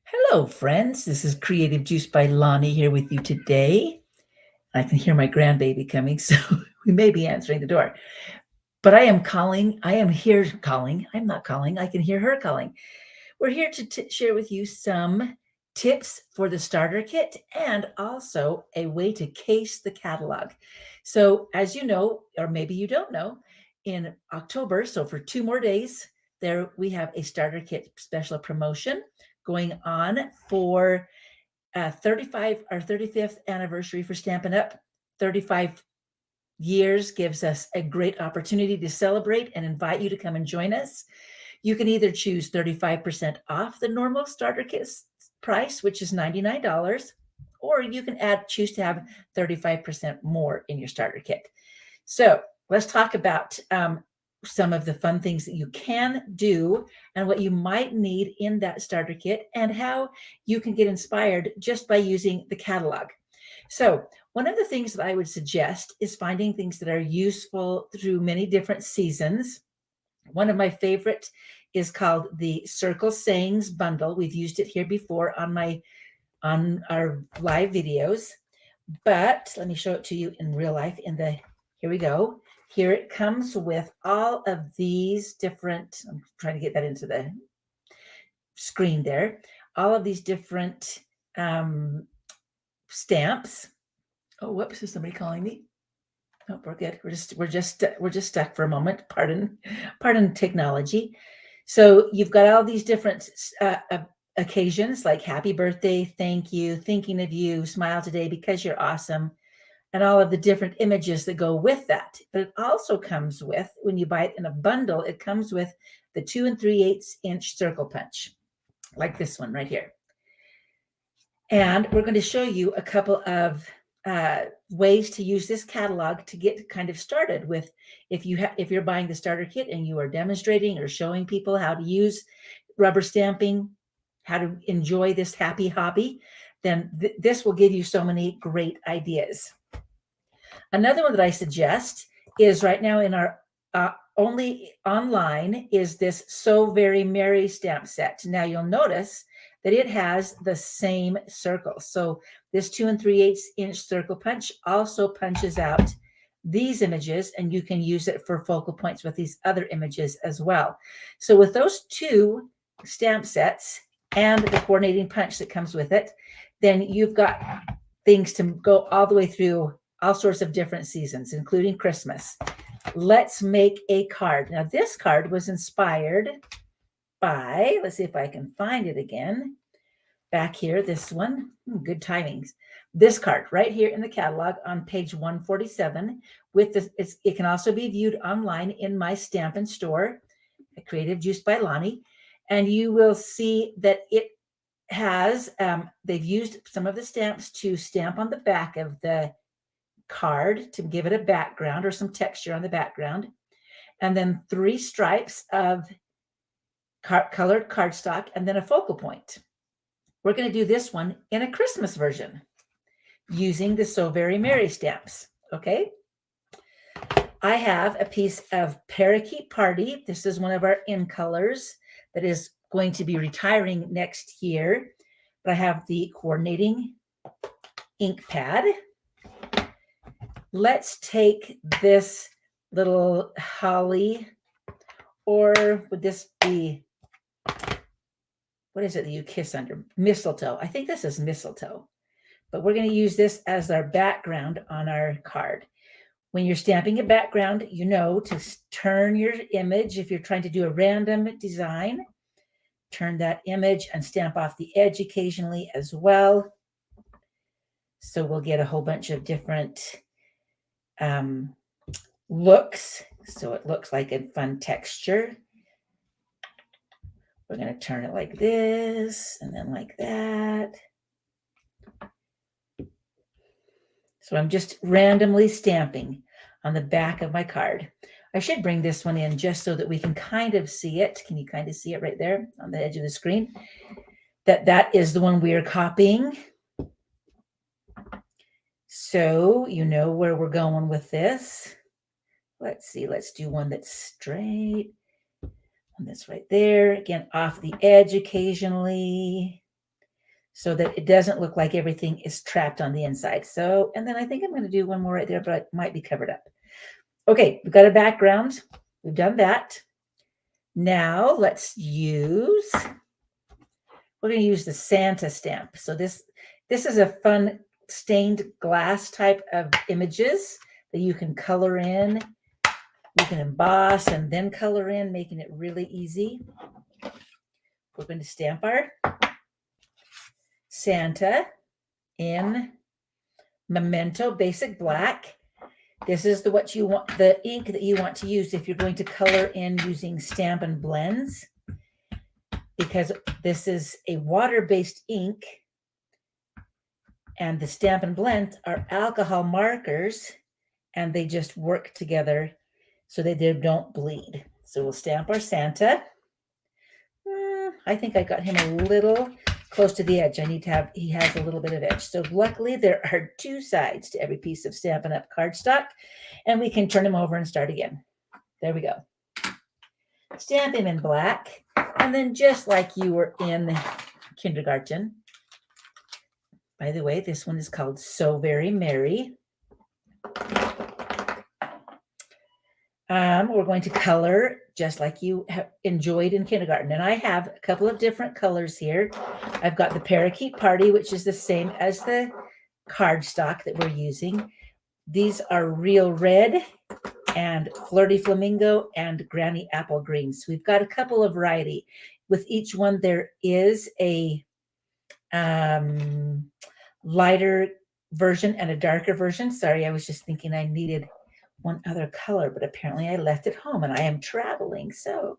Hello, friends. This is Creative Juice by Lonnie here with you today. I can hear my grandbaby coming, so we may be answering the door. But I am calling. I am here calling. I'm not calling. I can hear her calling. We're here to share with you some tips for the starter kit and also a way to case the catalog. So, as you know, or maybe you don't know, in October, so for 2 more days, there we have a starter kit special promotion going on for 35 our 35th anniversary for Stampin' Up. 35 years gives us a great opportunity to celebrate and invite you to come and join us. You can either choose 35% off the normal starter kit price, which is $99, or you can choose to have 35% more in your starter kit. So let's talk about some of the fun things that you can do and what you might need in that starter kit and how you can get inspired just by using the catalog. So one of the things that I would suggest is finding things that are useful through many different seasons. One of my favorite is called the Circle Sayings Bundle. We've used it here before on our live videos, but let me show it to you in real life. Here we go. Here it comes with all of these different, I'm trying to get that into the screen there, all of these different stamps. Oh, whoops, is somebody calling me? Oh, we're good. We're just stuck for a moment. Pardon technology. So you've got all these different occasions like happy birthday, thank you, thinking of you, smile today because you're awesome, and all of the different images that go with that. But it also comes with, when you buy it in a bundle, it comes with the 2 3/8-inch circle punch, like this one right here. And we're going to show you a couple of ways to use this catalog to get kind of started with. If you're buying the starter kit and you are demonstrating or showing people how to use rubber stamping, how to enjoy this happy hobby, then this will give you so many great ideas. Another one that I suggest is right now in our only online is this So Very Merry stamp set. Now you'll notice that it has the same circle. So this 2 3/8-inch circle punch also punches out these images, and you can use it for focal points with these other images as well. So with those two stamp sets and the coordinating punch that comes with it, then you've got things to go all the way through all sorts of different seasons, including Christmas. Let's make a card. Now, this card was inspired by, let's see if I can find it again. Back here, this one, good timings. This card right here in the catalog on page 147 with this, it can also be viewed online in my Stampin' Store, Creative Juice by Lonnie, and you will see that it has, they've used some of the stamps to stamp on the back of the card to give it a background or some texture on the background, and then 3 stripes of colored cardstock, and then a focal point. We're going to do this one in a Christmas version using the So Very Merry stamps. Okay. I have a piece of Parakeet Party. This is one of our in colors that is going to be retiring next year. But I have the coordinating ink pad. Let's take this little holly, or would this be, what is it that you kiss under? Mistletoe. I think this is mistletoe, but we're going to use this as our background on our card. When you're stamping a background, you know to turn your image. If you're trying to do a random design, turn that image and stamp off the edge occasionally as well. So we'll get a whole bunch of different looks. So it looks like a fun texture. We're going to turn it like this and then like that. So I'm just randomly stamping on the back of my card. I should bring this one in just so that we can kind of see it. Can you kind of see it right there on the edge of the screen? That is the one we are copying. So you know where we're going with this. Let's see. Let's do one that's straight. One that's right there. Again, off the edge occasionally. so that it doesn't look like everything is trapped on the inside. So, and then I think I'm going to do one more right there, but it might be covered up. Okay, we've got a background. We've done that. Now let's use, we're going to use the Santa stamp. So this is a fun stained glass type of images that you can color in. You can emboss and then color in, making it really easy. We're going to stamp our Santa in Memento Basic Black. This is the ink that you want to use if you're going to color in using Stampin' Blends, because this is a water-based ink, and the Stampin' Blends are alcohol markers, and they just work together so that they don't bleed. So we'll stamp our Santa. I think I got him a little close to the edge. He has a little bit of edge. So luckily there are two sides to every piece of Stampin' Up cardstock, and we can turn them over and start again. There we go. Stamp him in black, and then just like you were in kindergarten. By the way, this one is called So Very Merry. We're going to color just like you have enjoyed in kindergarten. And I have a couple of different colors here. I've got the Parakeet Party, which is the same as the cardstock that we're using. These are Real Red and Flirty Flamingo and Granny Apple Green. So we've got a couple of variety. With each one, there is a lighter version and a darker version. Sorry, I was just thinking I needed one other color, but apparently I left it home and I am traveling. So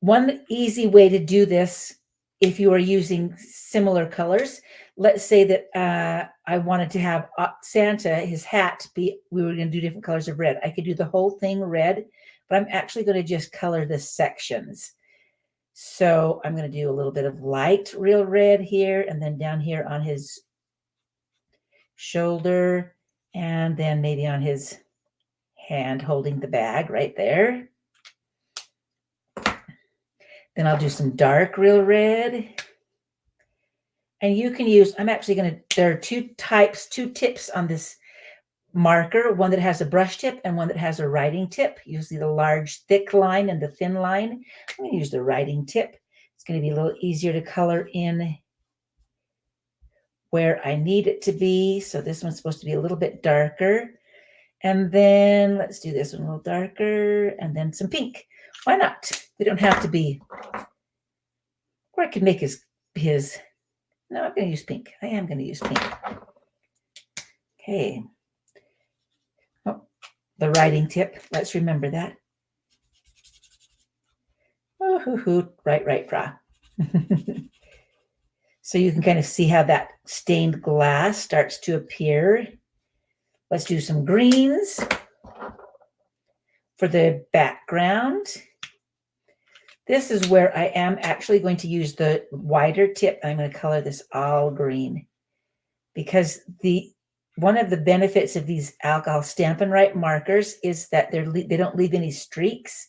one easy way to do this, if you are using similar colors, let's say that I wanted to have Santa, his hat, we were going to do different colors of red. I could do the whole thing red, but I'm actually going to just color the sections. So I'm going to do a little bit of light Real Red here, and then down here on his shoulder, and then maybe on his hand holding the bag right there. Then I'll do some dark Real Red. And you can use, there are two tips on this marker, one that has a brush tip and one that has a writing tip, usually the large thick line and the thin line. I'm going to use the writing tip. It's going to be a little easier to color in where I need it to be. So this one's supposed to be a little bit darker. And then let's do this one a little darker, and then some pink. Why not? We don't have to be, or I can make his, no, I'm going to use pink. I am going to use pink. Okay. Oh, the writing tip. Let's remember that. Oh, right, brah. So you can kind of see how that stained glass starts to appear. Let's do some greens for the background. This is where I am actually going to use the wider tip. I'm going to color this all green, because one of the benefits of these alcohol Stampin' Right markers is that they don't leave any streaks,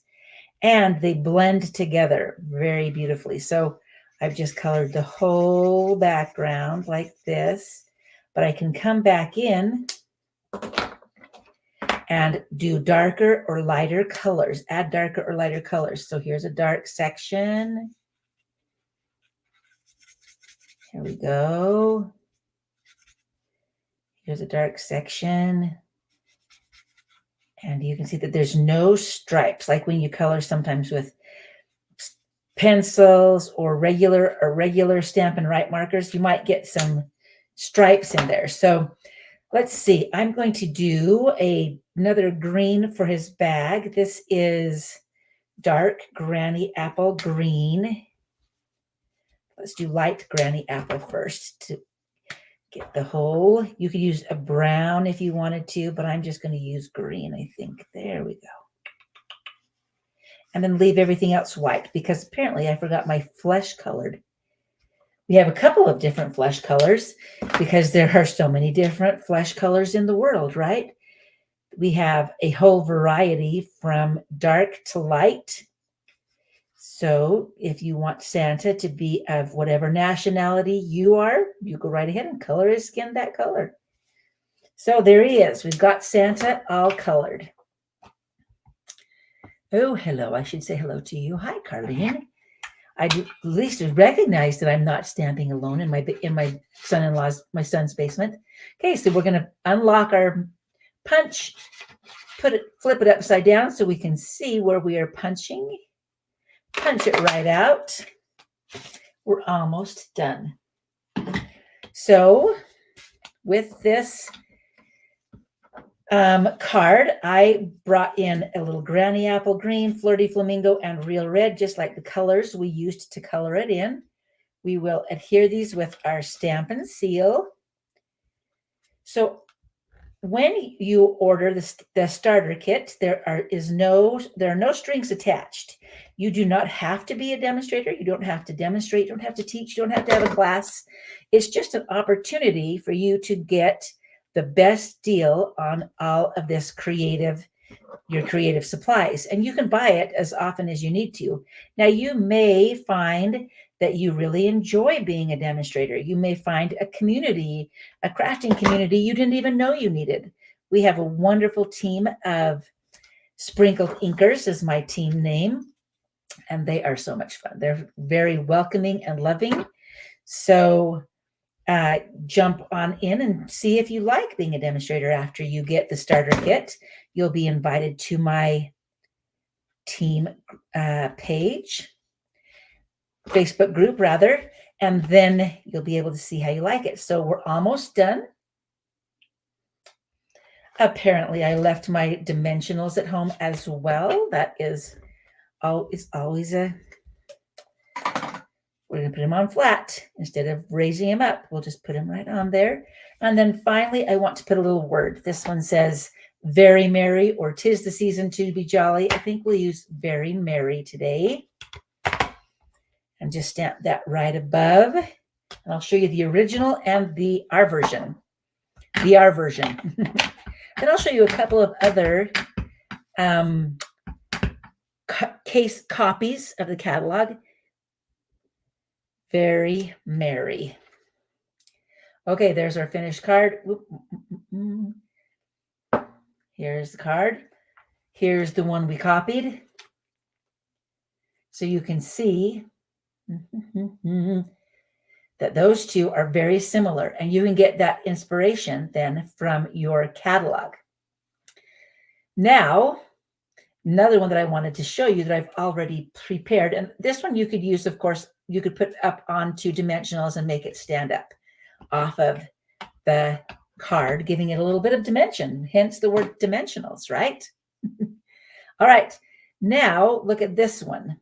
and they blend together very beautifully. So I've just colored the whole background like this, but I can come back in and do darker or lighter colors, add darker or lighter colors. So here's a dark section. Here we go. Here's a dark section. And you can see that there's no stripes, like when you color sometimes with pencils or regular Stampin' Right markers, you might get some stripes in there. So let's see. I'm going to do another green for his bag. This is dark Granny Apple Green. Let's do light Granny Apple first to get the whole. You could use a brown if you wanted to, but I'm just going to use green, I think. There we go. And then leave everything else white, because apparently I forgot my flesh colored. We have a couple of different flesh colors because there are so many different flesh colors in the world, right? We have a whole variety from dark to light. So if you want Santa to be of whatever nationality you are, you go right ahead and color his skin that color. So there he is. We've got Santa all colored. Oh, hello. I should say hello to you. Hi, Carlene. I at least recognize that I'm not stamping alone in my son's basement. Okay, so we're going to unlock our punch, flip it upside down so we can see where we are punching. Punch it right out. We're almost done. So with this card, I brought in a little granny apple green, flirty flamingo, and real red, just like the colors we used to color it in. We will adhere these with our Stampin' Seal. So when you order the starter kit, there are no strings attached. You do not have to be a demonstrator. You don't have to demonstrate. You don't have to teach. You don't have to have a class. It's just an opportunity for you to get the best deal on all of your creative supplies. And you can buy it as often as you need to. Now, you may find that you really enjoy being a demonstrator. You may find a crafting community you didn't even know you needed. We have a wonderful team of Sprinkled Inkers is my team name, and they are so much fun. They're very welcoming and loving. So jump on in and see if you like being a demonstrator. After you get the starter kit, you'll be invited to my team page, Facebook group rather, and then you'll be able to see how you like it. So we're almost done. Apparently I left my dimensionals at home as well. That is always we're going to put them on flat instead of raising them up. We'll just put them right on there. And then finally, I want to put a little word. This one says very merry, or 'tis the season to be jolly. I think we'll use very merry today. And just stamp that right above. And I'll show you the original and the R version. The R version. Then I'll show you a couple of other case copies of the catalog. Very merry. Okay, there's our finished card. Here's the card. Here's the one we copied. So you can see that those two are very similar, and you can get that inspiration then from your catalog. Now, another one that I wanted to show you that I've already prepared, and this one you could use, of course, you could put up onto dimensionals and make it stand up off of the card, giving it a little bit of dimension, hence the word dimensionals, right? All right, now look at this one.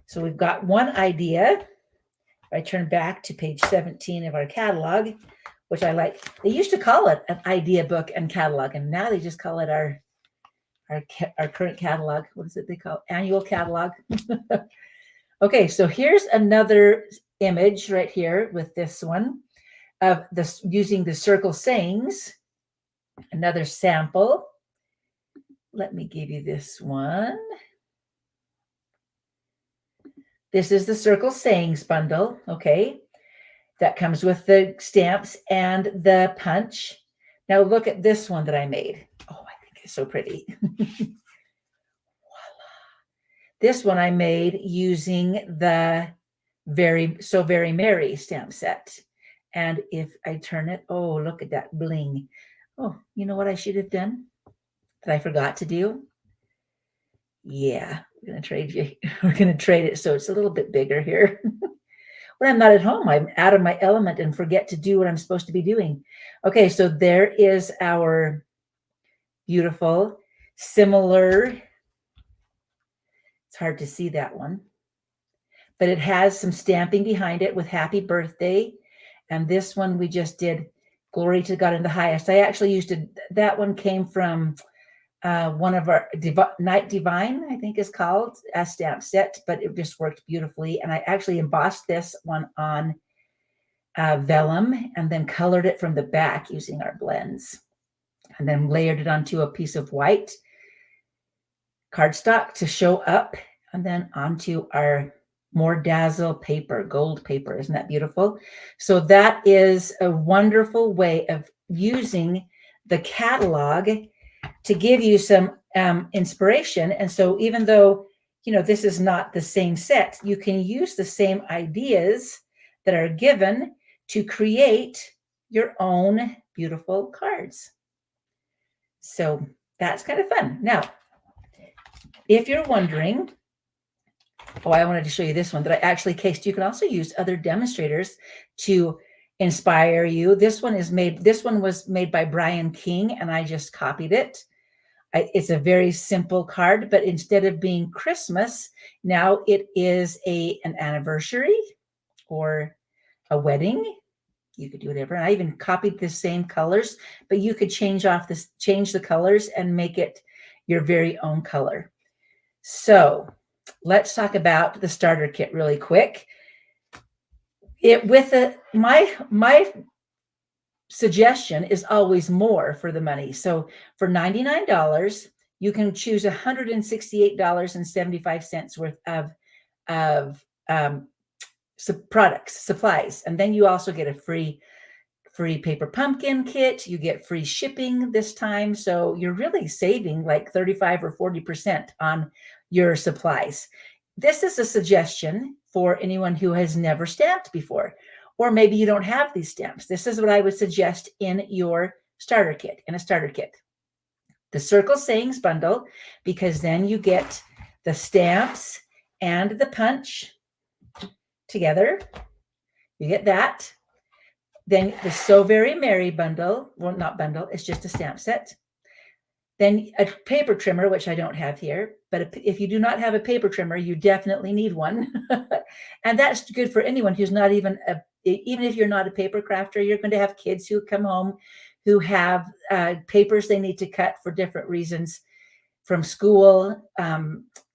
So we've got one idea. If I turn back to page 17 of our catalog, which I like. They used to call it an idea book and catalog, and now they just call it our current catalog. What is it they call it? Annual catalog. Okay, so here's another image right here with this one of this using the circle sayings. Another sample. Let me give you this one. This is the circle sayings bundle, okay? That comes with the stamps and the punch. Now look at this one that I made. Oh, I think it's so pretty. Voila. This one I made using the very merry stamp set. And if I turn it, oh, look at that bling. Oh, you know what I should have done that I forgot to do? Yeah, we're going to trade you. We're going to trade it so it's a little bit bigger here. When I'm not at home, I'm out of my element and forget to do what I'm supposed to be doing. Okay, so there is our beautiful, similar. It's hard to see that one, but it has some stamping behind it with happy birthday. And this one we just did glory to God in the highest. I actually used it. That one came from one of our Night Divine, I think is called, a stamp set, but it just worked beautifully. And I actually embossed this one on vellum and then colored it from the back using our blends, and then layered it onto a piece of white cardstock to show up And then onto our more dazzle paper, gold paper. Isn't that beautiful? So that is a wonderful way of using the catalog to give you some inspiration. And so even though, this is not the same set, you can use the same ideas that are given to create your own beautiful cards. So that's kind of fun. Now, if you're wondering, I wanted to show you this one that I actually cased. You can also use other demonstrators to inspire you. This one was made by Brian King, and I just copied it. It's a very simple card, but instead of being Christmas, now it is an anniversary or a wedding. You could do whatever. And I even copied the same colors, but you could change the colors and make it your very own color. So let's talk about the starter kit really quick. My suggestion is always more for the money. So for $99, you can choose $168.75 worth of products, supplies, and then you also get a free paper pumpkin kit. You get free shipping this time, so you're really saving like 35 or 40% on your supplies. This is a suggestion for anyone who has never stamped before, or maybe you don't have these stamps. This is what I would suggest in your starter kit, the Circle Sayings bundle, because then you get the stamps and the punch together. You get that. Then the So Very Merry bundle, well, not bundle, it's just a stamp set. Then a paper trimmer, which I don't have here, but if you do not have a paper trimmer, you definitely need one. And that's good for anyone who's not even if you're not a paper crafter. You're going to have kids who come home who have papers they need to cut for different reasons from school.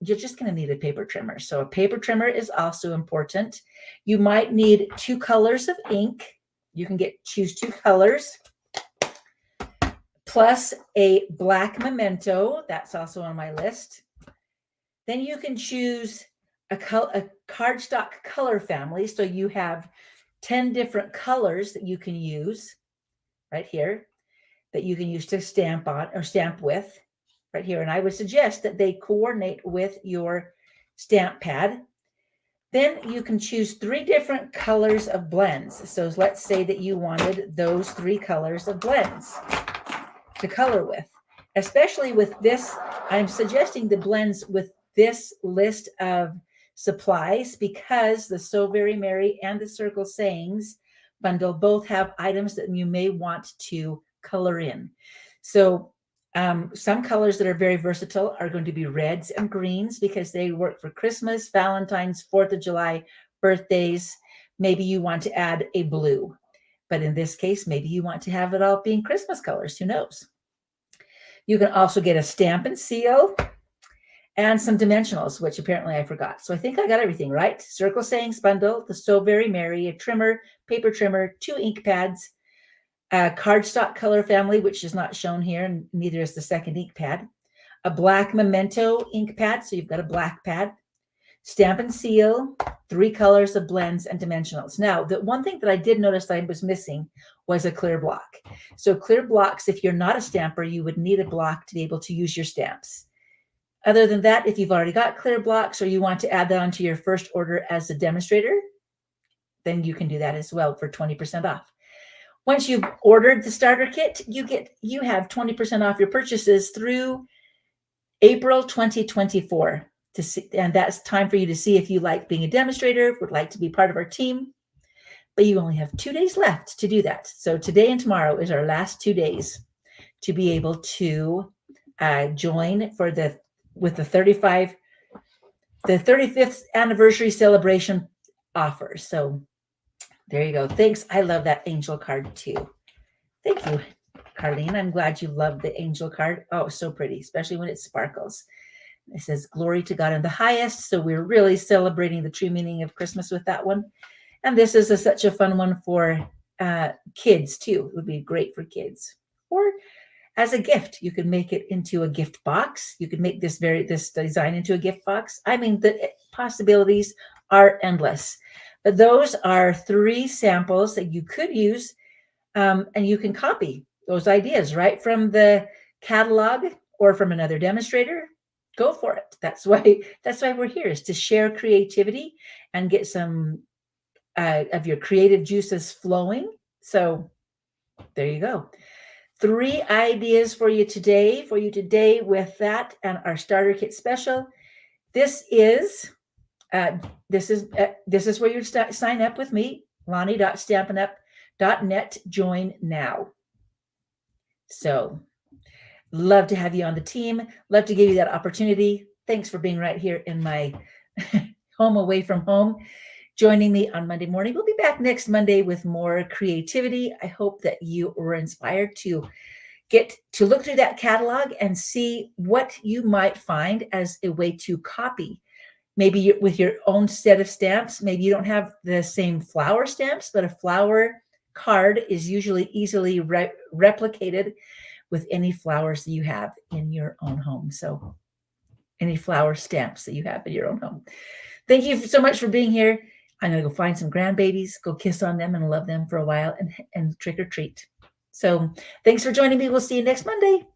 You're just going to need a paper trimmer. So a paper trimmer is also important. You might need 2 colors of ink. You can choose 2 colors, plus a black memento. That's also on my list. Then you can choose a cardstock color family. So you have 10 different colors that you can use right here, that you can use to stamp on or stamp with right here. And I would suggest that they coordinate with your stamp pad. Then you can choose 3 different colors of blends. So let's say that you wanted those 3 colors of blends to color with. Especially with this, I'm suggesting the blends with this list of supplies because the So Very Merry and the Circle Sayings bundle both have items that you may want to color in. So some colors that are very versatile are going to be reds and greens because they work for Christmas, Valentine's, 4th of July, birthdays. Maybe you want to add a blue, but in this case, maybe you want to have it all being Christmas colors. Who knows? You can also get a stamp and seal and some dimensionals, which apparently I forgot. So I think I got everything right. Circle Sayings bundle, the So Very Merry, a trimmer, paper trimmer, 2 ink pads, a cardstock color family, which is not shown here, and neither is the second ink pad, a black memento ink pad, so you've got a black pad, stamp and seal, 3 colors of blends and dimensionals. Now, the one thing that I did notice I was missing was a clear block. So clear blocks, if you're not a stamper, you would need a block to be able to use your stamps. Other than that, if you've already got clear blocks or you want to add that onto your first order as a demonstrator, then you can do that as well for 20% off. Once you've ordered the starter kit, you have 20% off your purchases through April 2024. And that's time for you to see if you like being a demonstrator, would like to be part of our team. But you only have 2 days left to do that. So today and tomorrow is our last 2 days to be able to join with the 35th anniversary celebration offer. So there you go. Thanks. I love that angel card too. Thank you, Carlene. I'm glad you love the angel card. Oh, so pretty, especially when it sparkles. It says, glory to God in the highest. So we're really celebrating the true meaning of Christmas with that one. And this is such a fun one for kids too. It would be great for kids or as a gift. You can make it into a gift box. You can make this design into a gift box. I mean, the possibilities are endless. But those are 3 samples that you could use, and you can copy those ideas right from the catalog or from another demonstrator. Go for it. That's why we're here, is to share creativity and get some of your creative juices flowing. So there you go. 3 ideas for you today with that and our starter kit special. This is this is where you sign up with me, Lonnie.stampinup.net. Join now. So love to have you on the team. Love to give you that opportunity. Thanks for being right here in my home away from home, joining me on Monday morning. We'll be back next Monday with more creativity. I hope that you were inspired to get to look through that catalog and see what you might find as a way to copy. Maybe with your own set of stamps. Maybe you don't have the same flower stamps, but a flower card is usually easily replicated with any flowers that you have in your own home. So any flower stamps that you have in your own home. Thank you so much for being here. I'm going to go find some grandbabies, go kiss on them and love them for a while, and trick or treat. So thanks for joining me. We'll see you next Monday.